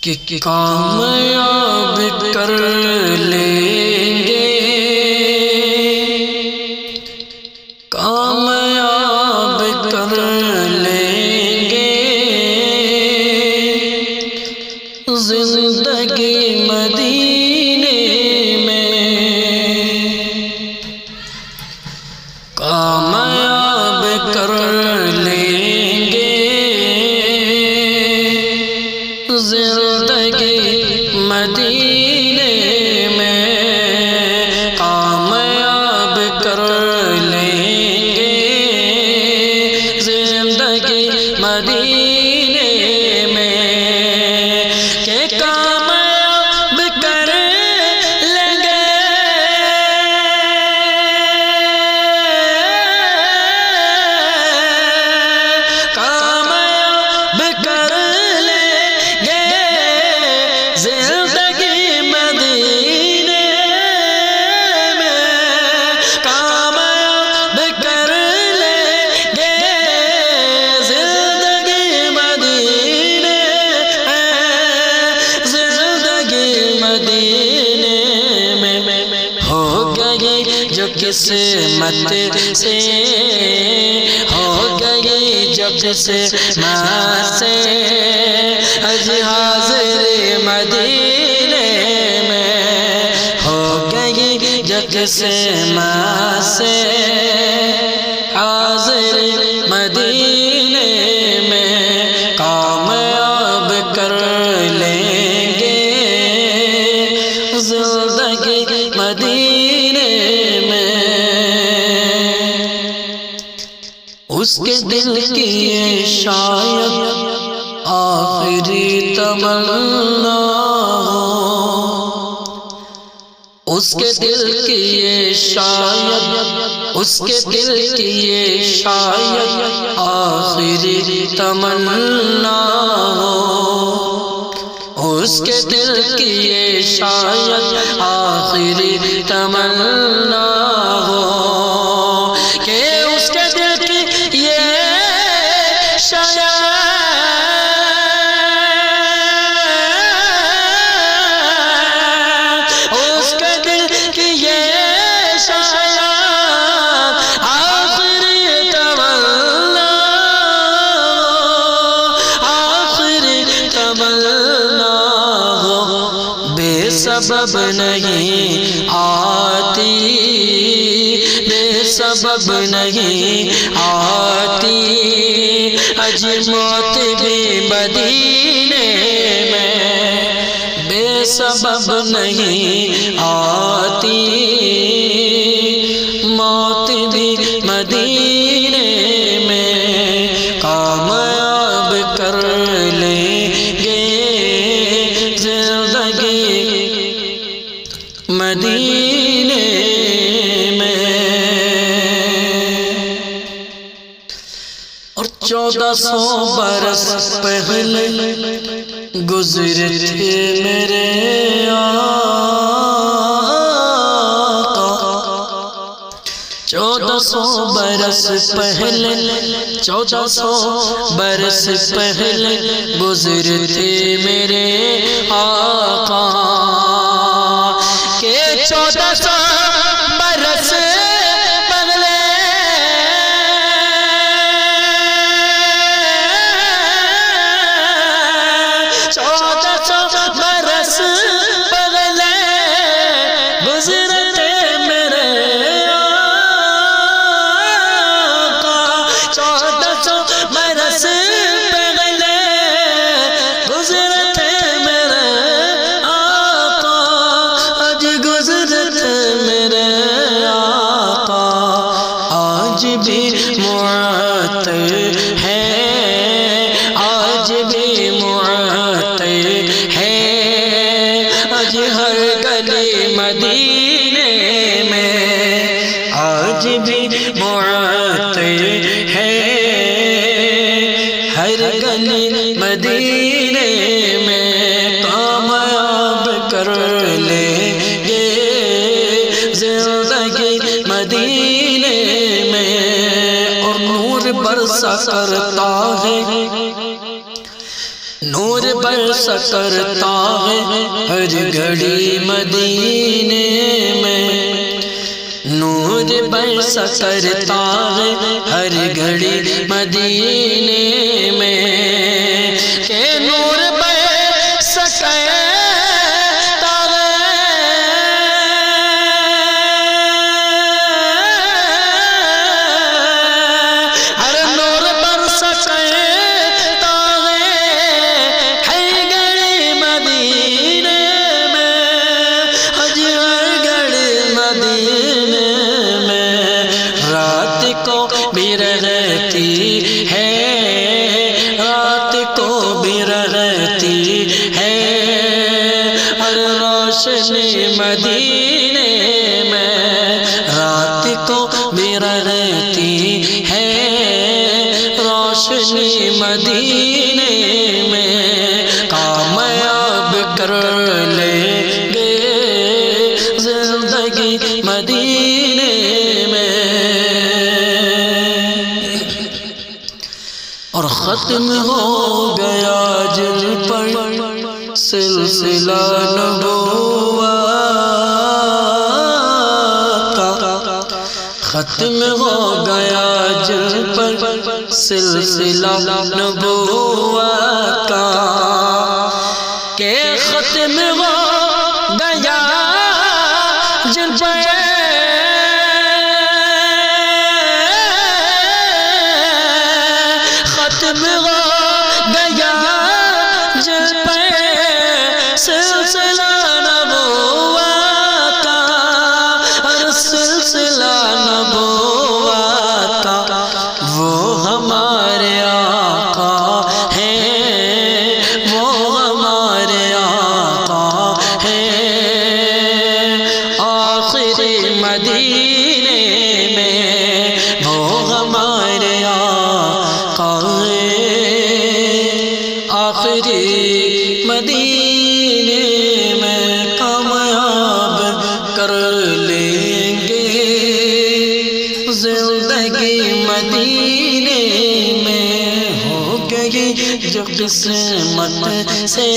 کہ کامیاب کر لیں گے، کامیاب کر لیں گے، زندگی مدینے میں کامیاب کر لیں گے، زندگی مدینے میں کامیاب کر لیں گے، زندگی مدینے میں کہ کامیاب کر لیں گے، کامیاب کر لیں گے، زندگی مدینے میں کامیاب کر لیں گے، زندگی مدینے زندگی مدینے میں ہو گئی جو قسمت سے، ہو گئی جو قسمت سے، آج حاضر مدینے میں ہو گئی جو قسمت سے، حاضر مدینے میں کامیاب کر لیں گے، زندگی مدینے میں اس کے دل کی یہ شاید آخری تمنا ہو، اس کے دل کی یہ شاید، اس کے دل کی یہ شاید آخری تمنا ہو، اس کے دل کی یہ شاید آخری تمنا ہو کہ اس کے دل کی یہ شاید اس کے دل کی یہ شاید آخری تمنا، آخری تمنا ہو، بے سبب نہیں آتی، بے سبب نہیں آتی، اج موت بھی مدینے میں بے سبب نہیں آتی، موت بھی مدینے میں کامیاب کر لیں گے، زندگی مدینے میں۔ اور 1400 برس پہلے گزرے تھے میرے آقا، 1400 برس پہلے، 1400 برس پہلے گزرے تھے میرے آقا، کہ 1400 برس پہلے 1400 برس پہلے گزرے تھے میرے آقا، 1400 برس پہلے گزرے تھے میرے آقا، آج گزرے تھے میرے آقا، آج بھی معطر ہے، آج بھی معطر ہے، آج ہر گلی مدینے میں، آج بھی معطر ہے، ہر گلی مدینے میں کامیاب کر لیں گے، زندگی مدینے میں۔ اور نور برسا کرتا ہے، نور برس کرتا ہے ہر گھڑی مدینے میں، نور برس کرتا ہے ہر گھڑی مدینے میں، کہ نور برس کرتا ہے ہر نور برس کرتا ہے ہر گھڑی مدینے میں، ہر گھڑی مدینے میں، رات کو بھی رہتی ہے، رات کو بھی رہتی ہے، ہر روشنی مدینے میں، رات کو بھی رہتی ہے، روشنی مدینے میں، کامیاب کر لیں گے زندگی مدینے میں۔ اور ختم ہو گیا جن پر سلسلہ نبوت کا، ختم ہو گیا جن پر سلسلہ نبوت کا، کہ ختم ہو گیا جن پر ختم ہو گیا جن پر سلسلہ نبوت کا، اور سلسلہ نبوت کا وہ ہمارے آقا ہیں، وہ ہمارے آقا ہیں، آخری مدینے میں وہ ہمارے آقا ہیں، آخری مدینے میں کامیاب کر لیں گے زندگی مدینے میں، ہو گئی جو قسمت سے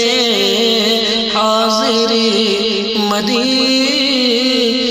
حاضری مدینے